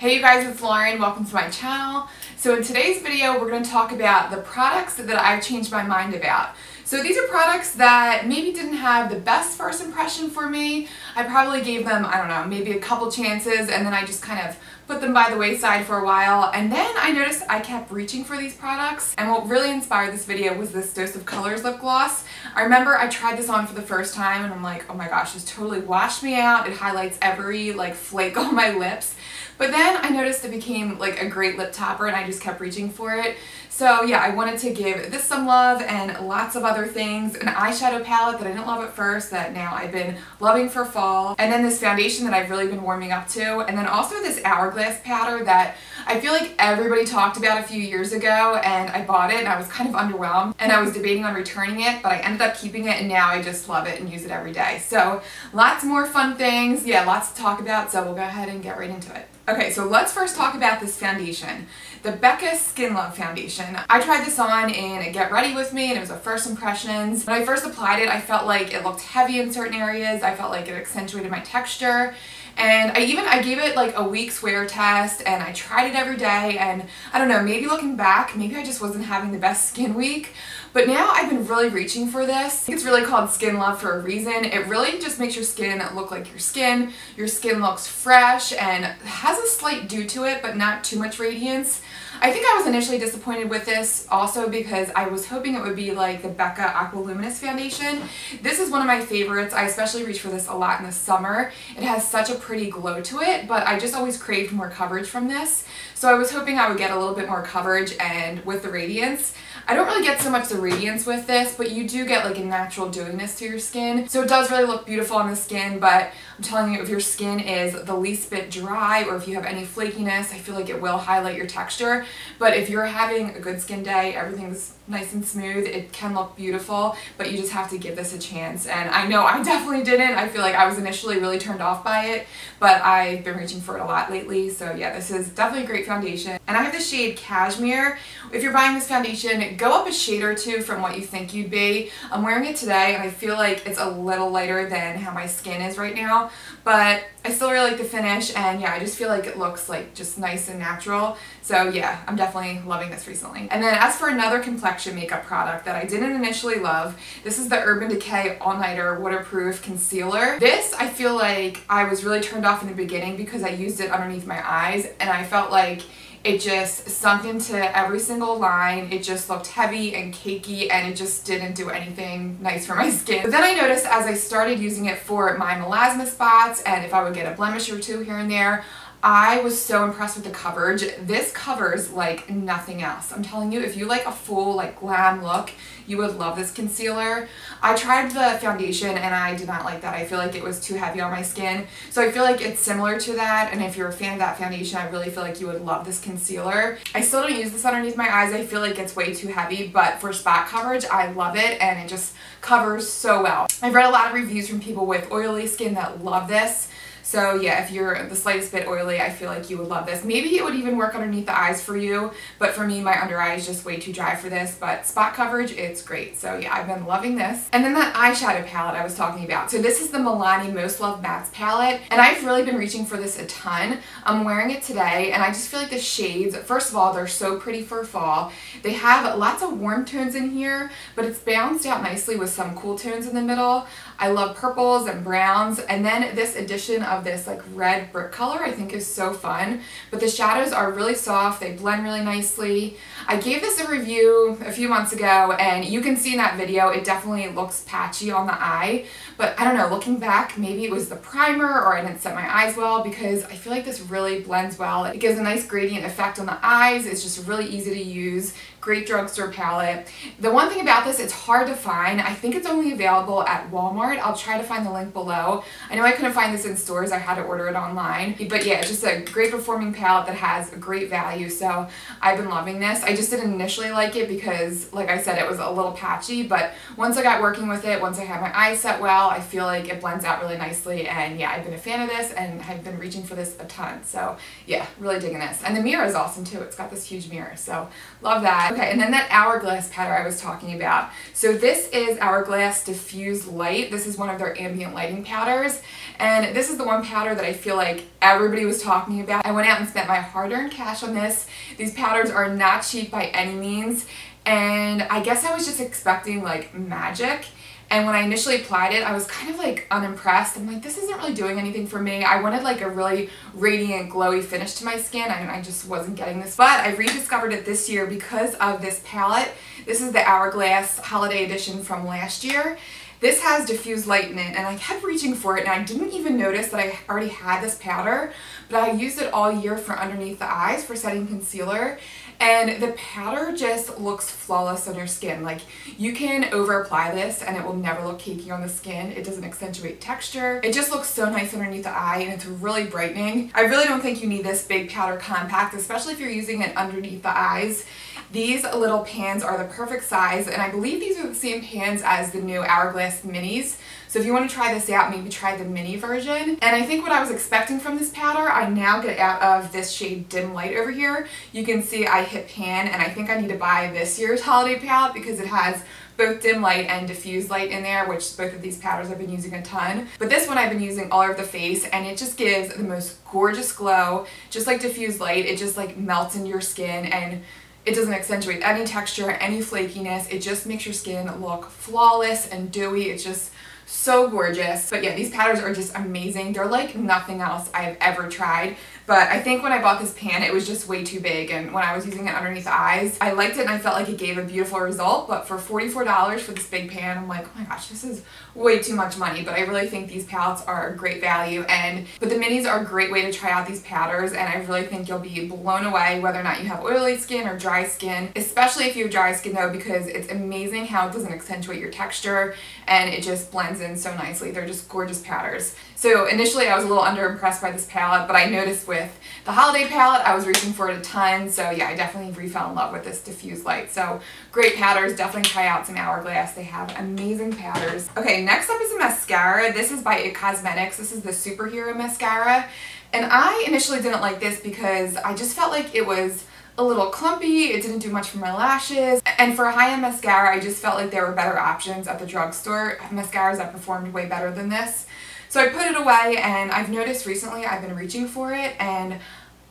Hey you guys, it's Lauren. Welcome to my channel. So in today's video, we're going to talk about the products that I've changed my mind about. So these are products that maybe didn't have the best first impression for me. I probably gave them, I don't know, maybe a couple chances, and then I just kind of put them by the wayside for a while, and then I noticed I kept reaching for these products. And what really inspired this video was this Dose of Colors lip gloss. I remember I tried this on for the first time and I'm like, oh my gosh, this totally washed me out. It highlights every flake on my lips. But then I noticed it became like a great lip topper and I just kept reaching for it. So yeah, I wanted to give this some love and lots of other things. An eyeshadow palette that I didn't love at first that now I've been loving for fall. And then this foundation that I've really been warming up to. And then also this Hourglass powder that I feel like everybody talked about a few years ago, and I bought it and I was kind of underwhelmed and I was debating on returning it, but I ended up keeping it and now I just love it and use it every day. So lots more fun things. Yeah, lots to talk about, so we'll go ahead and get right into it. Okay, so let's first talk about this foundation. The Becca Skin Love Foundation. I tried this on in Get Ready With Me and it was a first impressions. When I first applied it, I felt like it looked heavy in certain areas. I felt like it accentuated my texture. And I gave it like a week's wear test and I tried it every day, and I don't know, maybe looking back, maybe I just wasn't having the best skin week. But now I've been really reaching for this. It's really called Skin Love for a reason. It really just makes your skin look like your skin. Your skin looks fresh and has a slight dew to it, but not too much radiance. I think I was initially disappointed with this also because I was hoping it would be like the Becca Aqua Luminous foundation. This is one of my favorites. I especially reach for this a lot in the summer. It has such a pretty glow to it, but I just always craved more coverage from this. So I was hoping I would get a little bit more coverage and with the radiance. I don't really get so much the radiance with this, but you do get like a natural dewiness to your skin. So it does really look beautiful on the skin, but I'm telling you, if your skin is the least bit dry or if you have any flakiness, I feel like it will highlight your texture. But if you're having a good skin day, everything's nice and smooth, it can look beautiful, but you just have to give this a chance. And I know I definitely didn't. I feel like I was initially really turned off by it, but I've been reaching for it a lot lately. So yeah, this is definitely a great foundation. And I have the shade Cashmere. If you're buying this foundation, go up a shade or two from what you think you'd be. I'm wearing it today and I feel like it's a little lighter than how my skin is right now, but I still really like the finish, and yeah, I just feel like it looks like just nice and natural. So yeah, I'm definitely loving this recently. And then as for another complexion makeup product that I didn't initially love, this is the Urban Decay All Nighter Waterproof Concealer. This, I feel like I was really turned off in the beginning because I used it underneath my eyes and I felt like it just sunk into every single line. It just looked heavy and cakey and it just didn't do anything nice for my skin. But then I noticed as I started using it for my melasma spots and if I would get a blemish or two here and there, I was so impressed with the coverage. This covers like nothing else. I'm telling you, if you like a full glam look, you would love this concealer. I tried the foundation and I did not like that. I feel like it was too heavy on my skin. So I feel like it's similar to that, and if you're a fan of that foundation, I really feel like you would love this concealer. I still don't use this underneath my eyes. I feel like it's way too heavy, but for spot coverage, I love it and it just covers so well. I've read a lot of reviews from people with oily skin that love this. So yeah, if you're the slightest bit oily, I feel like you would love this. Maybe it would even work underneath the eyes for you, but for me, my under eye is just way too dry for this, but spot coverage, it's great. So yeah, I've been loving this. And then that eyeshadow palette I was talking about. So this is the Milani Most Loved Mattes palette, and I've really been reaching for this a ton. I'm wearing it today, and I just feel like the shades, first of all, they're so pretty for fall. They have lots of warm tones in here, but it's balanced out nicely with some cool tones in the middle. I love purples and browns, and then this addition of this red brick color I think is so fun. But the shadows are really soft, they blend really nicely. I gave this a review a few months ago and you can see in that video it definitely looks patchy on the eye, but I don't know, looking back, maybe it was the primer or I didn't set my eyes well, because I feel like this really blends well. It gives a nice gradient effect on the eyes. It's just really easy to use. Great drugstore palette. The one thing about this, it's hard to find. I think it's only available at Walmart. I'll try to find the link below. I know I couldn't find this in stores. I had to order it online. But yeah, it's just a great performing palette that has a great value. So I've been loving this. I just didn't initially like it because, like I said, it was a little patchy. But once I got working with it, once I had my eyes set well, I feel like it blends out really nicely. And yeah, I've been a fan of this and I've been reaching for this a ton. So yeah, really digging this. And the mirror is awesome too. It's got this huge mirror. So love that. Okay, and then that Hourglass powder I was talking about. So this is Hourglass Diffused Light. This is one of their ambient lighting powders. And this is the one powder that I feel like everybody was talking about. I went out and spent my hard-earned cash on this. These powders are not cheap by any means. And I guess I was just expecting like magic. And when I initially applied it, I was kind of like unimpressed. I'm like, this isn't really doing anything for me. I wanted like a really radiant, glowy finish to my skin, and I just wasn't getting this. But I rediscovered it this year because of this palette. This is the Hourglass Holiday Edition from last year. This has diffused light in it, and I kept reaching for it, and I didn't even notice that I already had this powder, but I used it all year for underneath the eyes for setting concealer. And the powder just looks flawless on your skin. Like, you can over apply this and it will never look cakey on the skin. It doesn't accentuate texture. It just looks so nice underneath the eye, and it's really brightening. I really don't think you need this big powder compact, especially if you're using it underneath the eyes. These little pans are the perfect size, and I believe these are the same pans as the new Hourglass Minis. So if you want to try this out, maybe try the mini version. And I think what I was expecting from this powder, I now get out of this shade Dim Light over here. You can see I hit pan, and I think I need to buy this year's holiday palette because it has both Dim Light and Diffused Light in there, which both of these powders I've been using a ton. But this one I've been using all over the face, and it just gives the most gorgeous glow. Just like Diffused Light, it just like melts into your skin, and it doesn't accentuate any texture, any flakiness. It just makes your skin look flawless and dewy. It's just so gorgeous. But yeah, these powders are just amazing. They're like nothing else I've ever tried. But I think when I bought this pan, it was just way too big, and when I was using it underneath the eyes, I liked it and I felt like it gave a beautiful result. But for $44 for this big pan, I'm like, oh my gosh, this is way too much money. But I really think these palettes are a great value, but the minis are a great way to try out these powders, and I really think you'll be blown away whether or not you have oily skin or dry skin, especially if you have dry skin though, because it's amazing how it doesn't accentuate your texture and it just blends in so nicely. They're just gorgeous powders. So initially I was a little underimpressed by this palette, but I noticed with the holiday palette I was reaching for it a ton. So yeah, I definitely re-fell in love with this Diffused Light. So great powders, definitely try out some Hourglass. They have amazing powders. Okay, next up is a mascara. This is by Cosmetic. This is the Superhero Mascara. And I initially didn't like this because I just felt like it was a little clumpy, it didn't do much for my lashes, and for a high-end mascara I just felt like there were better options at the drugstore, mascaras that performed way better than this. So I put it away, and I've noticed recently I've been reaching for it, and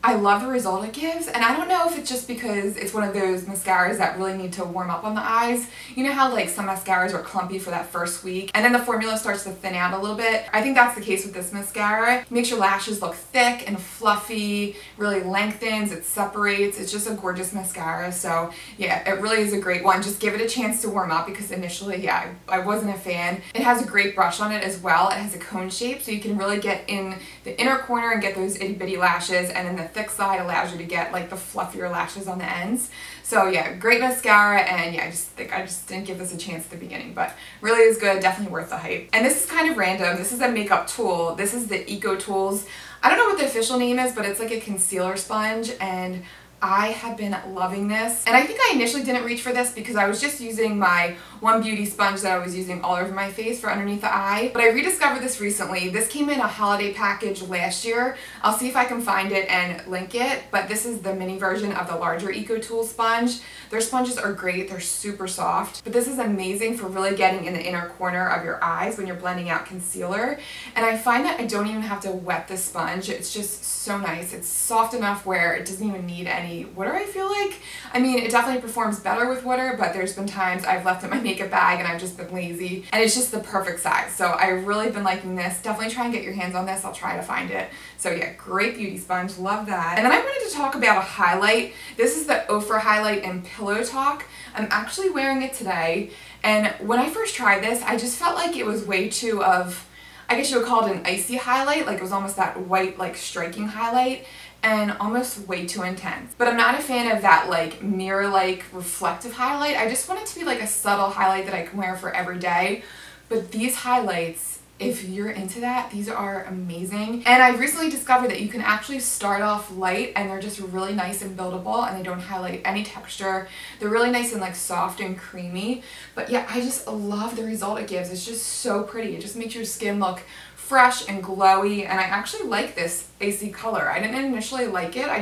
I love the result it gives. And I don't know if it's just because it's one of those mascaras that really need to warm up on the eyes. You know how like some mascaras are clumpy for that first week and then the formula starts to thin out a little bit? I think that's the case with this mascara. It makes your lashes look thick and fluffy, really lengthens, it separates. It's just a gorgeous mascara. So yeah, it really is a great one. Just give it a chance to warm up, because initially, yeah, I wasn't a fan. It has a great brush on it as well. It has a cone shape, so you can really get in the inner corner and get those itty bitty lashes, and then the thick side allows you to get like the fluffier lashes on the ends. So yeah, great mascara, and yeah, I just didn't give this a chance at the beginning, but really is good, definitely worth the hype. And this is kind of random. This is a makeup tool. This is the EcoTools. I don't know what the official name is, but it's like a concealer sponge, and I have been loving this. And I think I initially didn't reach for this because I was just using my One Beauty sponge that I was using all over my face for underneath the eye. But I rediscovered this recently. This came in a holiday package last year. I'll see if I can find it and link it. But this is the mini version of the larger EcoTools sponge. Their sponges are great. They're super soft. But this is amazing for really getting in the inner corner of your eyes when you're blending out concealer. And I find that I don't even have to wet the sponge. It's just so nice. It's soft enough where it doesn't even need any water, I feel like. I mean, it definitely performs better with water, but there's been times I've left it in my makeup bag and I've just been lazy, and it's just the perfect size. So I've really been liking this. Definitely try and get your hands on this. I'll try to find it. So yeah, great beauty sponge. Love that. And then I wanted to talk about a highlight. This is the Ofra highlight in Pillow Talk. I'm actually wearing it today, and when I first tried this, I just felt like it was way too of, I guess you would call it an icy highlight. Like it was almost that white, like striking highlight, and almost way too intense. But I'm not a fan of that like mirror-like reflective highlight. I just want it to be like a subtle highlight that I can wear for every day. But these highlights, if you're into that, these are amazing. And I recently discovered that you can actually start off light and they're just really nice and buildable and they don't highlight any texture. They're really nice and like soft and creamy. But yeah, I just love the result it gives. It's just so pretty. It just makes your skin look fresh and glowy, and I actually like this icy color. I didn't initially like it. I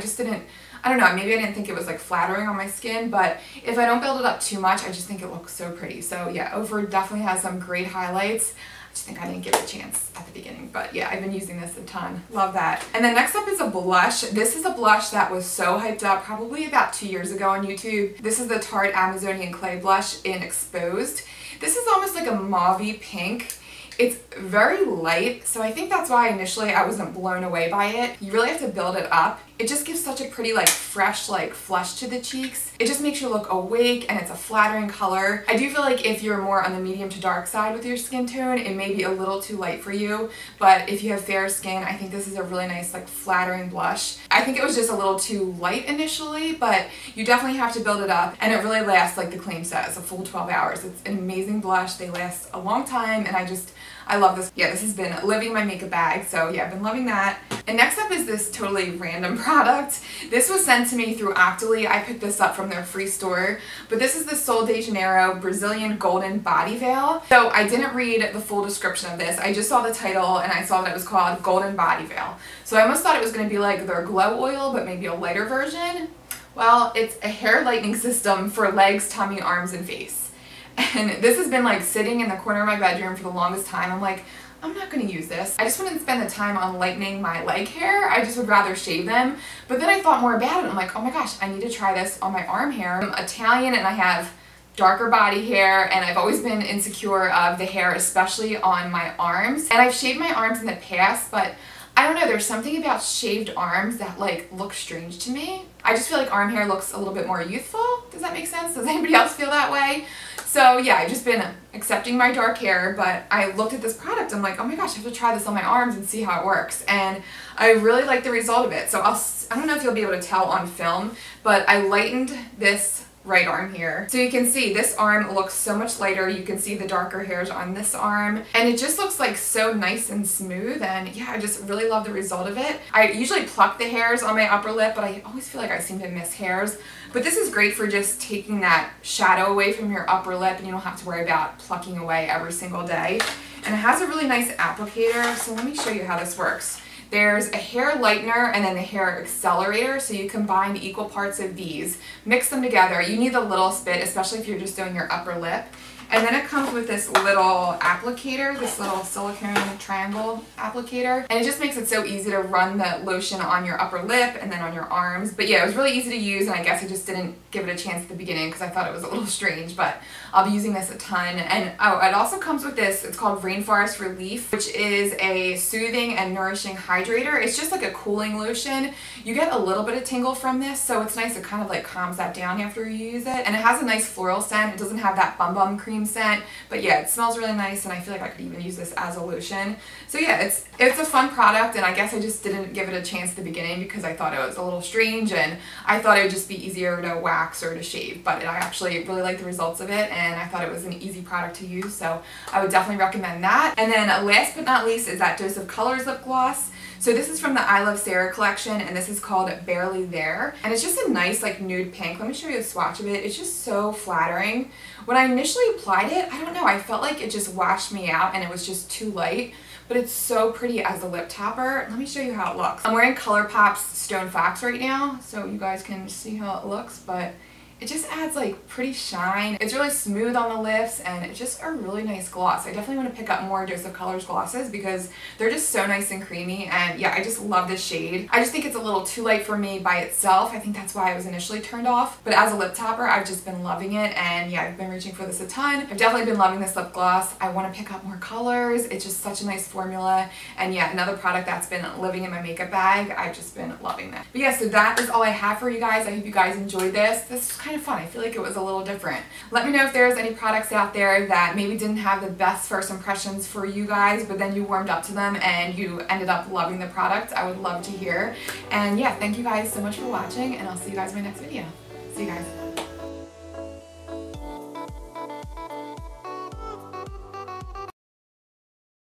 don't know, maybe I didn't think it was like flattering on my skin, but if I don't build it up too much, I just think it looks so pretty. So yeah, Ofra definitely has some great highlights. I just think I didn't give it a chance at the beginning, but yeah, I've been using this a ton. Love that. And then next up is a blush. This is a blush that was so hyped up probably about 2 years ago on YouTube. This is the Tarte Amazonian Clay Blush in Exposed. This is almost like a mauve-y pink. It's very light, so I think that's why initially I wasn't blown away by it. You really have to build it up. It just gives such a pretty like fresh like flush to the cheeks. It just makes you look awake and it's a flattering color. I do feel like if you're more on the medium to dark side with your skin tone, it may be a little too light for you, but if you have fair skin, I think this is a really nice like flattering blush. I think it was just a little too light initially, but you definitely have to build it up, and it really lasts like the claim says, a full 12 hours. It's an amazing blush. They last a long time, and I love this. Yeah, this has been living in my makeup bag, so yeah, I've been loving that. And next up is this totally random product. This was sent to me through Octoly. I picked this up from their free store, but this is the Sol de Janeiro Brazilian Golden Body Veil. So I didn't read the full description of this. I just saw the title and I saw that it was called Golden Body Veil. So I almost thought it was going to be like their glow oil, but maybe a lighter version. Well, it's a hair lightening system for legs, tummy, arms, and face. And this has been like sitting in the corner of my bedroom for the longest time. I'm like, I'm not going to use this. I just wouldn't spend the time on lightening my leg hair. I just would rather shave them. But then I thought more about it. I'm like, oh my gosh, I need to try this on my arm hair. I'm Italian and I have darker body hair, and I've always been insecure of the hair, especially on my arms. And I've shaved my arms in the past, but I don't know, there's something about shaved arms that like look strange to me. I just feel like arm hair looks a little bit more youthful. Does that make sense? Does anybody else feel that way? So yeah, I've just been accepting my dark hair, but I looked at this product, I'm like, oh my gosh, I have to try this on my arms and see how it works. And I really like the result of it. So I don't know if you'll be able to tell on film, but I lightened this right arm here. So you can see this arm looks so much lighter. You can see the darker hairs on this arm, and it just looks like so nice and smooth. And yeah, I just really love the result of it. I usually pluck the hairs on my upper lip, but I always feel like I seem to miss hairs. But this is great for just taking that shadow away from your upper lip, and you don't have to worry about plucking away every single day. And it has a really nice applicator, so let me show you how this works. There's a hair lightener and then the hair accelerator, so you combine equal parts of these, mix them together. You need the littlest bit, especially if you're just doing your upper lip. And then it comes with this little applicator, this little silicone triangle applicator. And it just makes it so easy to run the lotion on your upper lip and then on your arms. But yeah, it was really easy to use, and I guess I just didn't give it a chance at the beginning because I thought it was a little strange, but I'll be using this a ton. And oh, it also comes with this, it's called Rainforest Relief, which is a soothing and nourishing hydrator. It's just like a cooling lotion. You get a little bit of tingle from this, so it's nice. It kind of like calms that down after you use it. And it has a nice floral scent. It doesn't have that bum bum cream scent, but yeah, it smells really nice, and I feel like I could even use this as a lotion. So yeah, it's a fun product, and I guess I just didn't give it a chance at the beginning because I thought it was a little strange, and I thought it would just be easier to wax or to shave, but I actually really like the results of it, and I thought it was an easy product to use, so I would definitely recommend that. And then last but not least is that Dose of Colors lip gloss. So this is from the iluvsarah collection, and this is called Barely There. And it's just a nice like nude pink. Let me show you a swatch of it. It's just so flattering. When I initially applied it, I don't know, I felt like it just washed me out and it was just too light. But it's so pretty as a lip topper. Let me show you how it looks. I'm wearing Colourpop's Stone Fox right now, so you guys can see how it looks, but it just adds like pretty shine. It's really smooth on the lips, and it's just a really nice gloss. I definitely want to pick up more Dose of Colors glosses because they're just so nice and creamy, and yeah, I just love this shade. I just think it's a little too light for me by itself. I think that's why I was initially turned off, but as a lip topper, I've just been loving it, and yeah, I've been reaching for this a ton. I've definitely been loving this lip gloss. I want to pick up more colors. It's just such a nice formula, and yeah, another product that's been living in my makeup bag. I've just been loving that. But yeah, so that is all I have for you guys. I hope you guys enjoyed this. This was kind of fun. I feel like it was a little different. Let me know if there's any products out there that maybe didn't have the best first impressions for you guys, but then you warmed up to them and you ended up loving the product. I would love to hear. And yeah, thank you guys so much for watching, and I'll see you guys in my next video. See you guys.